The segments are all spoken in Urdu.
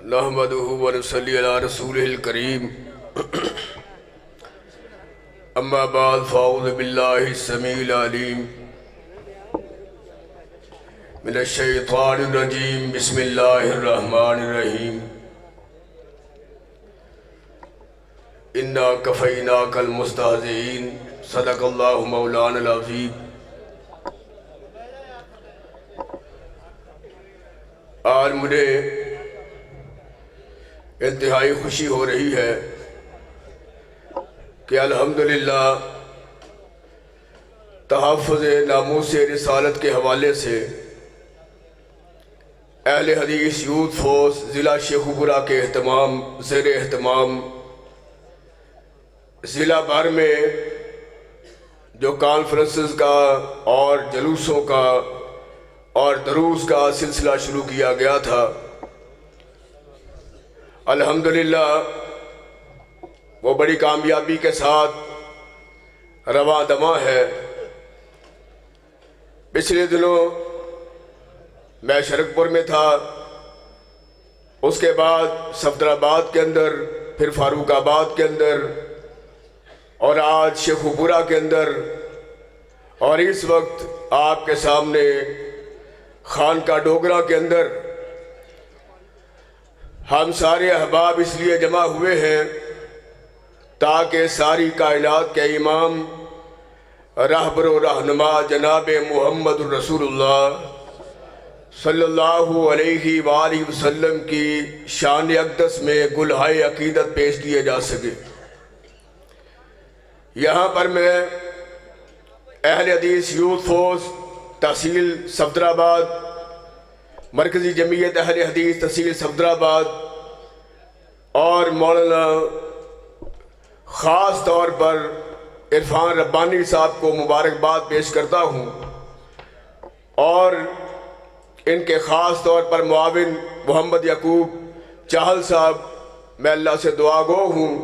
نحمدہ ونصلی علی رسولہ الکریم اما بعد فاعوذ باللہ السمیع العلیم من الشیطان الرجیم بسم اللہ الرحمن الرحیم انا کفیناک المستہزئین صدق اللہ مولانا العظیم۔ آج مجھے انتہائی خوشی ہو رہی ہے کہ الحمدللہ تحفظ ناموس رسالت کے حوالے سے اہل حدیث یوتھ فورس ضلع شیخوپورہ کے زیر اہتمام ضلع بھر میں جو کانفرنسز کا اور جلوسوں کا اور دروس کا سلسلہ شروع کیا گیا تھا، الحمدللہ وہ بڑی کامیابی کے ساتھ رواں دواں ہے۔ پچھلے دنوں میں شرکپور میں تھا، اس کے بعد صفدرآباد کے اندر، پھر فاروق آباد کے اندر، اور آج شیخوپورہ کے اندر، اور اس وقت آپ کے سامنے خانقاہ ڈوگرہ کے اندر۔ ہم سارے احباب اس لیے جمع ہوئے ہیں تاکہ ساری کائنات کے امام رہبر و رہنما جناب محمد الرسول اللہ صلی اللہ علیہ وآلہ وسلم کی شان اقدس میں گلہائے عقیدت پیش کیے جا سکے۔ یہاں پر میں اہل حدیث یوتھ فورس تحصیل صفدرآباد، مرکزی جمعیت اہل حدیث تحصیل صفدرآباد، اور مولانا خاص طور پر عرفان ربانی صاحب کو مبارکباد پیش کرتا ہوں، اور ان کے خاص طور پر معاون محمد یعقوب چاہل صاحب، میں اللہ سے دعا گو ہوں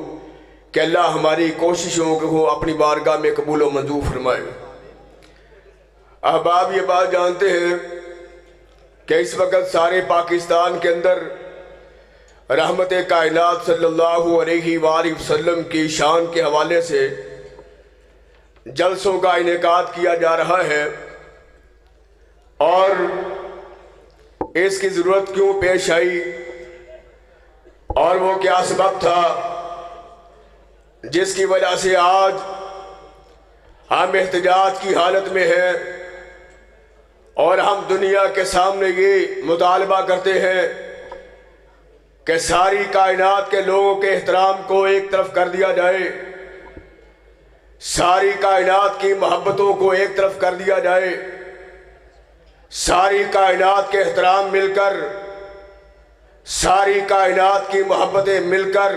کہ اللہ ہماری کوششوں کو اپنی بارگاہ میں قبول و منظور فرمائے۔ احباب یہ بات جانتے ہیں کہ اس وقت سارے پاکستان کے اندر رحمت کائنات صلی اللہ علیہ وآلہ وسلم کی شان کے حوالے سے جلسوں کا انعقاد کیا جا رہا ہے، اور اس کی ضرورت کیوں پیش آئی اور وہ کیا سبب تھا جس کی وجہ سے آج ہم احتجاج کی حالت میں ہیں اور ہم دنیا کے سامنے یہ مطالبہ کرتے ہیں کہ ساری کائنات کے لوگوں کے احترام کو ایک طرف کر دیا جائے، ساری کائنات کی محبتوں کو ایک طرف کر دیا جائے، ساری کائنات کے احترام مل کر، ساری کائنات کی محبتیں مل کر،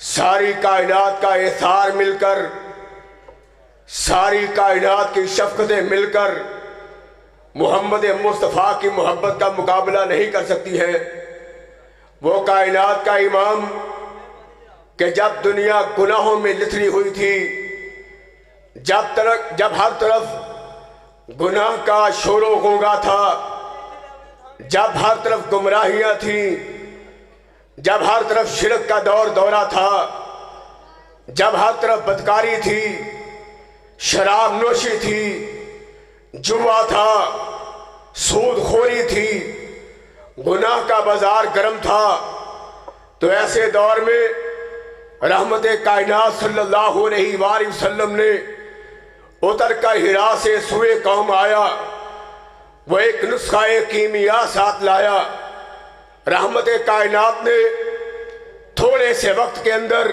ساری کائنات کا ایثار مل کر، ساری کائنات کی شفقتیں مل کر محمد مصطفیٰ کی محبت کا مقابلہ نہیں کر سکتی ہیں۔ وہ کائنات کا امام کہ جب دنیا گناہوں میں لتھڑی ہوئی تھی، جب ہر طرف گناہ کا شور و غوغا تھا، جب ہر طرف گمراہیاں تھیں، جب ہر طرف شرک کا دورہ تھا، جب ہر طرف بدکاری تھی، شراب نوشی تھی، جوا تھا، سود خوری تھی، گناہ کا بازار گرم تھا، تو ایسے دور میں رحمت کائنات صلی اللہ علیہ وآلہ وسلم نے اتر کر ہرا سے سوئے قوم آیا، وہ ایک نسخہ کیمیا ساتھ لایا۔ رحمت کائنات نے تھوڑے سے وقت کے اندر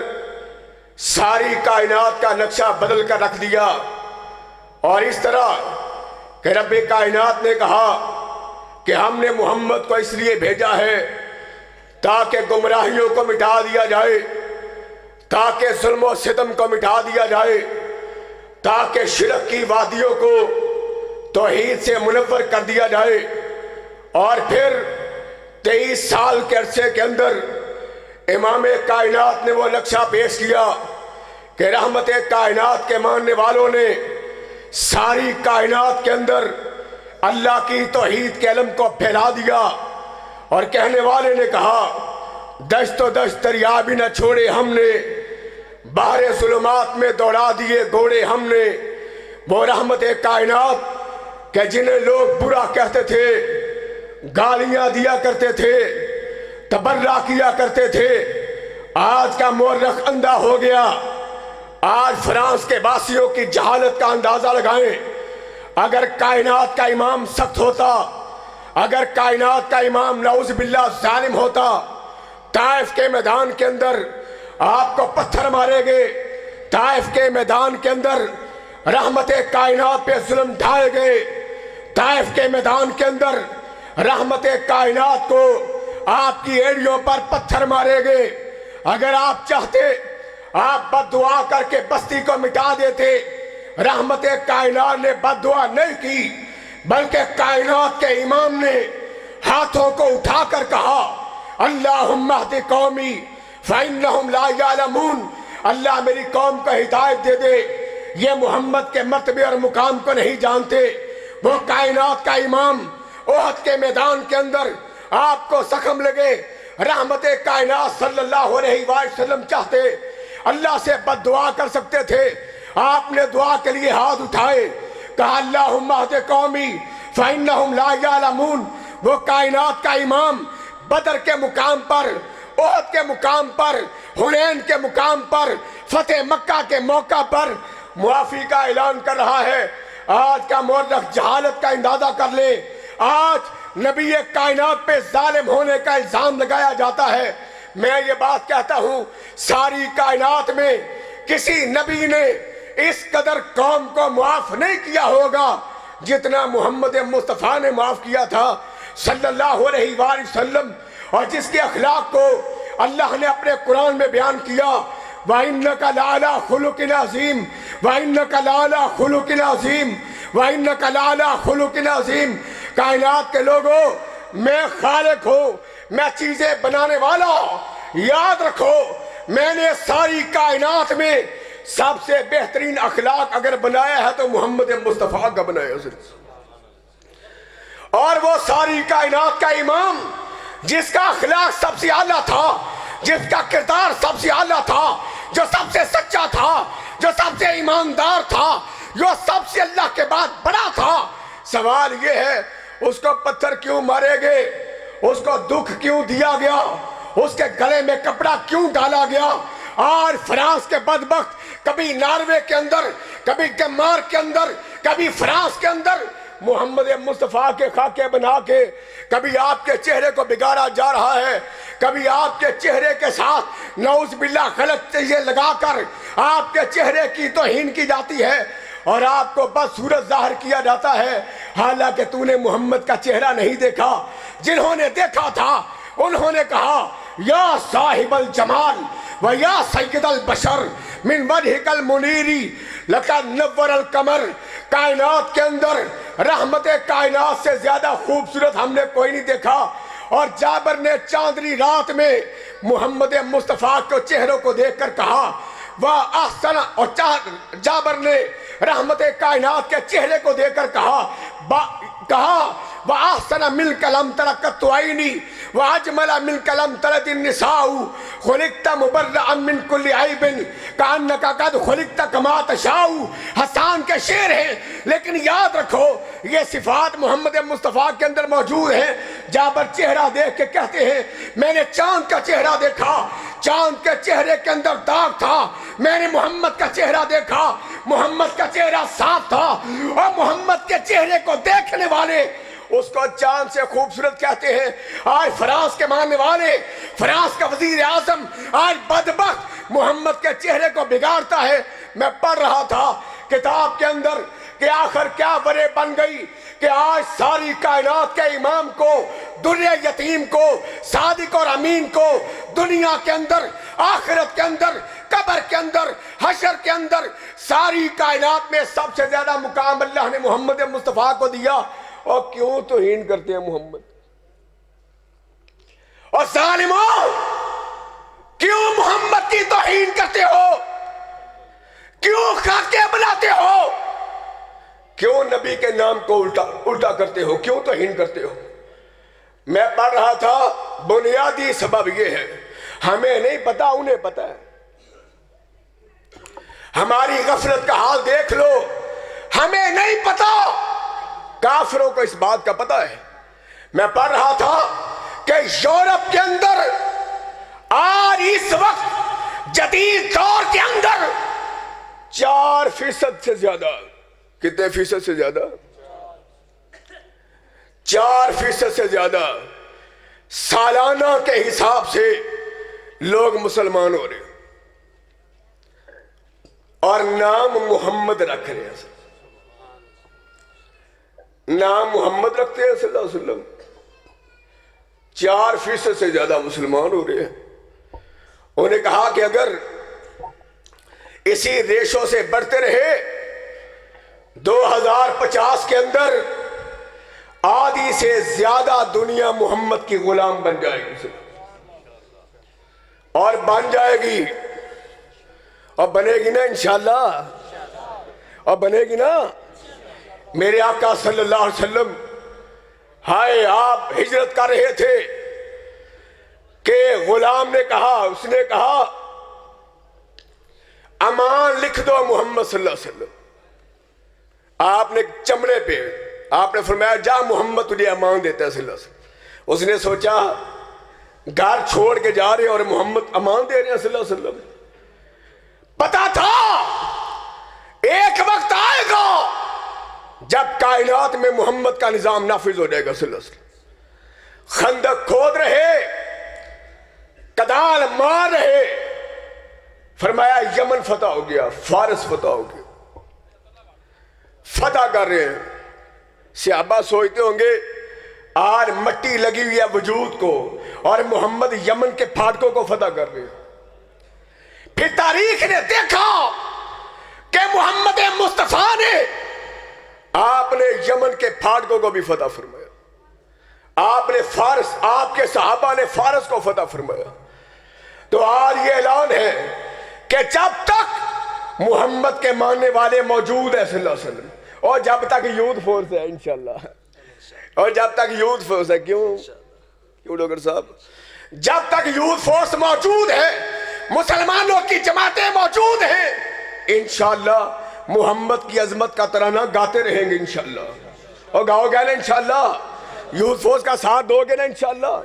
ساری کائنات کا نقشہ بدل کر رکھ دیا، اور اس طرح کہ رب کائنات نے کہا کہ ہم نے محمد کو اس لیے بھیجا ہے تاکہ گمراہیوں کو مٹا دیا جائے، تاکہ ظلم و ستم کو مٹا دیا جائے، تاکہ شرک کی وادیوں کو توحید سے منور کر دیا جائے۔ اور پھر 23 سال کے عرصے کے اندر امام کائنات نے وہ نقشہ پیش کیا کہ رحمت کائنات کے ماننے والوں نے ساری کائنات کے اندر اللہ کی توحید کے علم کو پھیلا دیا، اور کہنے والے نے کہا دشت و دشت دریا بھی نہ چھوڑے ہم نے، بحر ظلمات میں دوڑا دیے گھوڑے ہم نے۔ وہ رحمت کائنات کہ جنہیں لوگ برا کہتے تھے، گالیاں دیا کرتے تھے، تبرہ کیا کرتے تھے، آج کا مورخ اندھا ہو گیا۔ آج فرانس کے باسیوں کی جہالت کا اندازہ لگائیں۔ اگر کائنات کا امام سخت ہوتا، اگر کائنات کا امام نعوذ باللہ ظالم ہوتا، طائف کے میدان کے اندر آپ کو پتھر مارے گے، طائف کے میدان کے اندر رحمت کائنات پہ ظلم ڈھائے گئے، طائف کے میدان کے اندر رحمت کائنات کو آپ کی ایڑیوں پر پتھر مارے گئے۔ اگر آپ چاہتے آپ بد دعا کر کے بستی کو مٹا دیتے۔ رحمت کائنات نے بد دعا نہیں کی، بلکہ کائنات کے امام نے ہاتھوں کو اٹھا کر کہا اللہم اہد قومی فإنہم لا یعلمون، اللہ میری قوم کو ہدایت دے دے، یہ محمد کے مرتبے اور مقام کو نہیں جانتے۔ وہ کائنات کا امام احد کے میدان کے اندر آپ کو زخم لگے، رحمت کائنات صلی اللہ علیہ وسلم چاہتے اللہ سے بد دعا کر سکتے تھے، آپ نے دعا کے لیے ہاتھ اٹھائے، کہا اللہم اہد قومی فإنہم لا یعلمون۔ وہ کائنات کا امام بدر کے مقام پر، احد کے مقام پر، حنین کے مقام پر، فتح مکہ کے موقع پر معافی کا اعلان کر رہا ہے۔ آج کا مورخ جہالت کا اندازہ کر لے، آج نبی کائنات پہ ظالم ہونے کا الزام لگایا جاتا ہے۔ میں یہ بات کہتا ہوں، ساری کائنات میں کسی نبی نے اس قدر قوم کو معاف نہیں کیا ہوگا جتنا محمد مصطفیٰ نے معاف کیا تھا صلی اللہ علیہ وآلہ وسلم، اور جس کے اخلاق کو اللہ نے اپنے قرآن میں بیان کیا وَإِنَّكَ لَعَلَىٰ خُلُقٍ عَظِيمٍ وَإِنَّكَ لَعَلَىٰ خُلُقٍ عَظِيمٍ وَإِنَّكَ لَعَلَىٰ خُلُقٍ عَظِيمٍ۔ کائنات کے لوگوں، میں خالق ہوں، میں چیزیں بنانے والا، یاد رکھو میں نے ساری کائنات میں سب سے بہترین اخلاق اگر بنایا ہے تو محمد مصطفیٰ کا بنایا ہے۔ اور وہ ساری کائنات کا امام جس کا اخلاق سب سے اعلیٰ تھا، جس کا کردار سب سے اعلیٰ تھا، جو سب سے سچا تھا، جو سب سے ایماندار تھا، جو سب سے اللہ کے بعد بڑا تھا۔ سوال یہ ہے اس کو پتھر کیوں مارے گئے، اس کو دکھ کیوں دیا گیا، اس کے گلے میں کپڑا کیوں ڈالا گیا؟ آج فرانس کے بدبخت کبھی ناروے کے اندر، کبھی ڈنمارک کے اندر، کبھی فرانس کے اندر محمد مصطفیٰ کے خاکے بنا کے کبھی آپ کے چہرے کو بگاڑا جا رہا ہے، کبھی آپ کے چہرے کے ساتھ نعوذ باللہ غلط چیزیں لگا کر آپ کے چہرے کی توہین کی جاتی ہے اور آپ کو بس صورت ظاہر کیا جاتا ہے، حالانکہ تو نے محمد کا چہرہ نہیں دیکھا۔ جنہوں نے دیکھا تھا انہوں نے کہا یا صاحب الجمال و یا سید البشر من وجہک المنیری لقد نور القمر۔ کائنات کے اندر رحمت کائنات سے زیادہ خوبصورت ہم نے کوئی نہیں دیکھا۔ اور جابر نے چاندنی رات میں محمد مصطفیٰ کے چہروں کو دیکھ کر کہا وَأَحْسَنَ، اور جابر نے رحمت کائنات کے چہرے کو دیکھ کر کہا وَأَحْسَنَ مِنْكَ لَمْ تَرَ قَطُّ عَيْنِي وَأَجْمَلَ مِنْكَ لَمْ تَلِدِ النِّسَاءُ خُلِقْتَ مُبَرَّئًا مِنْ كُلِّ عَيْبٍ كَأَنَّكَ قَدْ خُلِقْتَ كَمَا تَشَاءُ۔ حسان کے شعر ہیں، لیکن یاد رکھو یہ صفات محمد مصطفیٰ کے اندر موجود ہیں۔ جابر چہرہ دیکھ کے کہتے ہیں میں نے چاند کا چہرہ دیکھا، چاند کے چہرے کے اندر داغ تھا، میں نے محمد کا چہرہ دیکھا، محمد کا چہرہ صاف تھا، اور محمد کے چہرے کو دیکھنے والے اس کو چاند سے خوبصورت کہتے ہیں۔ آج فرانس کے ماننے والے، فرانس کا وزیر اعظم آج بدبخت محمد کے چہرے کو بگاڑتا ہے۔ میں پڑھ رہا تھا کتاب کے اندر کہ آخر کیا وجہ بن گئی کہ آج ساری کائنات کے امام کو، دنیا یتیم کو، صادق اور امین کو دنیا کے اندر، آخرت کے اندر، قبر کے اندر، حشر کے اندر ساری کائنات میں سب سے زیادہ مقام اللہ نے محمد مصطفیٰ کو دیا۔ اور کیوں توہین کرتے ہیں محمد؟ اور ظالموں کیوں محمد کی توہین کرتے ہو؟ کیوں خاکے بناتے ہو؟ کیوں نبی کے نام کو الٹا کرتے ہو؟ کیوں توہین کرتے ہو؟ میں پڑھ رہا تھا بنیادی سبب یہ ہے، ہمیں نہیں پتا انہیں پتا ہے. ہماری غفلت کا حال دیکھ لو، ہمیں نہیں پتا، کافروں کو اس بات کا پتا ہے. میں پڑھ رہا تھا کہ یورپ کے اندر آج اس وقت جدید دور کے اندر 4% سے زیادہ، کتنے فیصد سے زیادہ؟ 4% سے زیادہ سالانہ کے حساب سے لوگ مسلمان ہو رہے ہیں اور نام محمد رکھ رہے ہیں. نام محمد رکھتے ہیں صلی اللہ علیہ وسلم. 4% سے زیادہ مسلمان ہو رہے ہیں. انہوں نے کہا کہ اگر اسی ریشوں سے بڑھتے رہے 2050 کے اندر آدھی سے زیادہ دنیا محمد کی غلام بن جائے گی اور بن جائے گی اور بنے گی نا انشاءاللہ، اور بنے گی نا. میرے آقا صلی اللہ علیہ وسلم ہائے آپ ہجرت کر رہے تھے کہ غلام نے کہا، اس نے کہا امان لکھ دو محمد صلی اللہ علیہ وسلم. آپ نے چمڑے پہ آپ نے فرمایا جا محمد تجھے امان دیتا ہے صلی اللہ علیہ وسلم. اس نے سوچا گھر چھوڑ کے جا رہے ہیں اور محمد امان دے رہے ہیں صلی اللہ علیہ وسلم. پتا تھا ایک وقت آئے گا جب کائنات میں محمد کا نظام نافذ ہو جائے گا صلی اللہ علیہ وسلم. خندق کھود رہے، کدال مار رہے، فرمایا یمن فتح ہو گیا، فارس فتح ہو گیا، فتح کر رہے ہیں. صحابہ سوچتے ہوں گے آج مٹی لگی ہوئی ہے وجود کو اور محمد یمن کے پھاٹکوں کو فتح کر رہے ہیں. پھر تاریخ نے دیکھا کہ محمد مصطفیٰ نے آپ نے یمن کے پھاٹکوں کو بھی فتح فرمایا. آپ نے فارس، آپ کے صحابہ نے فارس کو فتح فرمایا. تو آج یہ اعلان ہے کہ جب تک محمد کے ماننے والے موجود ہیں صلی اللہ علیہ وسلم، اور جب تک یوتھ فورس ہے انشاءاللہ، اور جب تک یوتھ فورس ہے، کیوں ڈاکٹر صاحب، جب تک یوتھ فورس موجود ہے، مسلمانوں کی جماعتیں موجود ہیں، انشاءاللہ محمد کی عظمت کا ترانہ گاتے رہیں گے انشاءاللہ. اور گاؤ گے نا انشاءاللہ، یوتھ فورس کا ساتھ دو گے نا انشاءاللہ،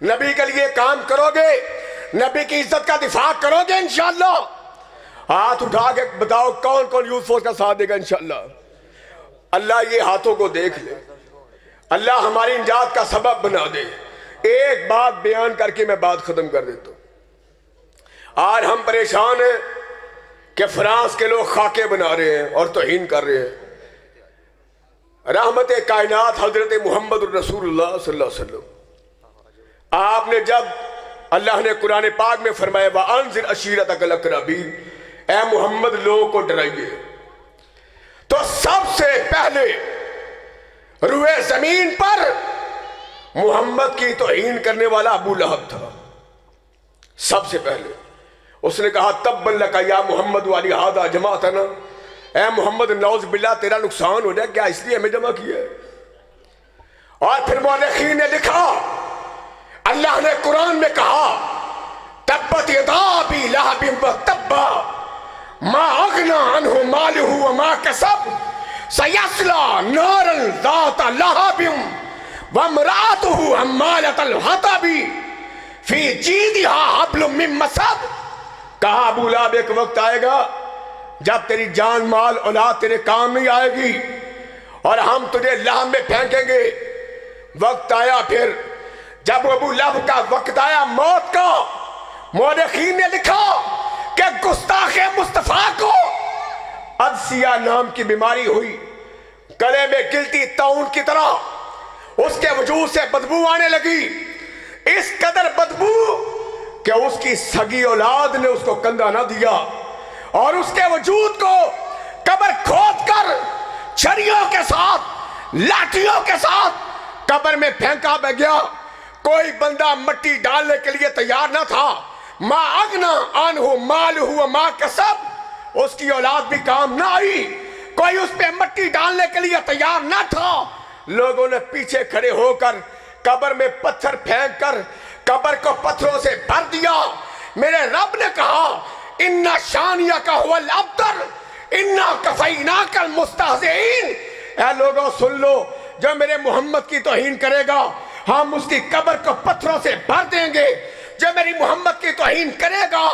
نبی کے لیے کام کرو گے، نبی کی عزت کا دفاع کرو گے انشاءاللہ. ہاتھ اٹھا کے بتاؤ کون کون یوتھ فورس کا ساتھ دے گا انشاءاللہ. اللہ یہ ہاتھوں کو دیکھ لے، اللہ ہماری نجات کا سبب بنا دے. ایک بات بیان کر کے میں بات ختم کر دیتا ہوں. آج ہم پریشان ہیں کہ فرانس کے لوگ خاکے بنا رہے ہیں اور توہین کر رہے ہیں. رحمت کائنات حضرت محمد الرسول اللہ صلی اللہ علیہ وسلم، آپ نے جب اللہ نے قرآن پاک میں فرمایا وَأَنذِرْ عَشِيرَتَكَ الْأَقْرَبِينَ، اے محمد لوگوں کو ڈرائیے، تو سب سے پہلے روئے زمین پر محمد کی توہین کرنے والا ابو لہب تھا. سب سے پہلے اس نے کہا تبا لک یا محمد ولہذا جمعتنا، اے محمد نعوذ باللہ تیرا نقصان ہو جائے، کیا اس لیے ہمیں جمع کیا ہے. اور پھر مورخین نے لکھا، اللہ نے قرآن میں کہا تبت یدا ابی لہب وتب ما اغنی عنہ مالہ وما کسب سیصلی نارا ذات لہب وامرأتہ حمالۃ الحطب فی جیدہا حبل من مسد. کہا ابو لہب ایک وقت آئے گا جب تیری جان مال اولاد تیرے کام نہیں آئے گی اور ہم تجھے لہب میں پھینکیں گے. وقت آیا، پھر جب ابو لہب کا وقت آیا موت کا، مورخین نے لکھا کہ گستاخ مصطفیٰ کو عدسیہ نام کی بیماری ہوئی، گلے میں گلتی طاعون کی طرح اس کے وجود سے بدبو آنے لگی. اس قدر بدبو کہ اس کی سگی اولاد نے اس کو کندھا نہ دیا اور اس کے وجود کو قبر کھود کر چھریوں کے ساتھ، لاٹھیوں کے ساتھ قبر میں پھینکا گیا. کوئی بندہ مٹی ڈالنے کے لیے تیار نہ تھا. ما اغنی عنہ مالہ وما کسب، اس کی اولاد بھی کام نہ آئی. کوئی اس پہ مٹی ڈالنے کے لیے تیار نہ تھا. لوگوں نے پیچھے کھڑے ہو کر قبر میں پتھر پھینک کر قبر کو پتھروں سے بھر دیا. میرے رب نے کہا اِنَّ شَانِئَکَ هُوَ الْأَبْتَرُ اِنَّا کَفَیْنَاکَ الْمُسْتَہْزِئِینَ. اے لوگوں سن لو، جو میرے محمد کی توہین کرے گا ہم اس کی قبر کو پتھروں سے بھر دیں گے. جو میری محمد کی توہین کرے گا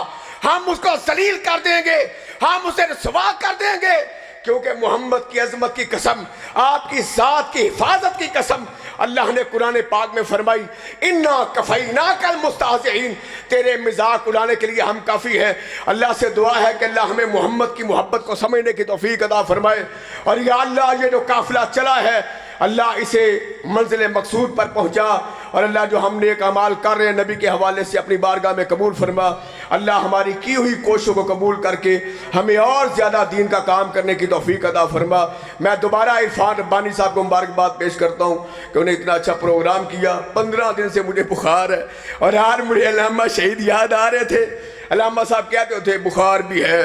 ہم اس کو ذلیل کر دیں گے، ہم اسے رسوا کر دیں گے. کیونکہ محمد کی عظمت کی قسم، آپ کی ذات کی حفاظت کی قسم، اللہ نے قرآن پاک میں فرمائی اِنَّا کَفَیْنَاکَ الْمُسْتَہْزِئِینَ. تیرے مذاق اڑانے کے لیے ہم کافی ہیں. اللہ سے دعا ہے کہ اللہ ہمیں محمد کی محبت کو سمجھنے کی توفیق عطا فرمائے. اور یا اللہ یہ جو قافلہ چلا ہے اللہ اسے منزل مقصود پر پہنچا، اور اللہ جو ہم نیک اعمال کر رہے ہیں نبی کے حوالے سے اپنی بارگاہ میں قبول فرما. اللہ ہماری کی ہوئی کوششوں کو قبول کر کے ہمیں اور زیادہ دین کا کام کرنے کی توفیق عطا فرما. میں دوبارہ عرفان ربانی صاحب کو مبارکباد پیش کرتا ہوں کہ انہیں اتنا اچھا پروگرام کیا. 15 دن سے مجھے بخار ہے اور آج مجھے علامہ شہید یاد آ رہے تھے. علامہ صاحب کہتے تھے بخار بھی ہے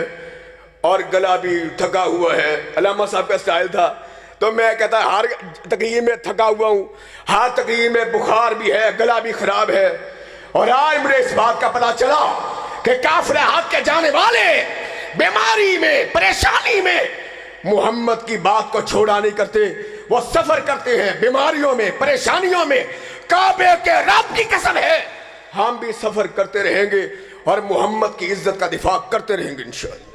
اور گلا بھی تھکا ہوا ہے. علامہ صاحب کا اسٹائل تھا. تو میں کہتا ہر تقریر میں تھکا ہوا ہوں، ہر تقریر میں بخار بھی ہے، گلا بھی خراب ہے. اور آج مجھے اس بات کا پتہ چلا کہ کافر حق کے جانے والے بیماری میں، پریشانی میں محمد کی بات کو چھوڑا نہیں کرتے. وہ سفر کرتے ہیں بیماریوں میں، پریشانیوں میں. کعبے کے رب کی قسم ہے ہم بھی سفر کرتے رہیں گے اور محمد کی عزت کا دفاع کرتے رہیں گے انشاءاللہ.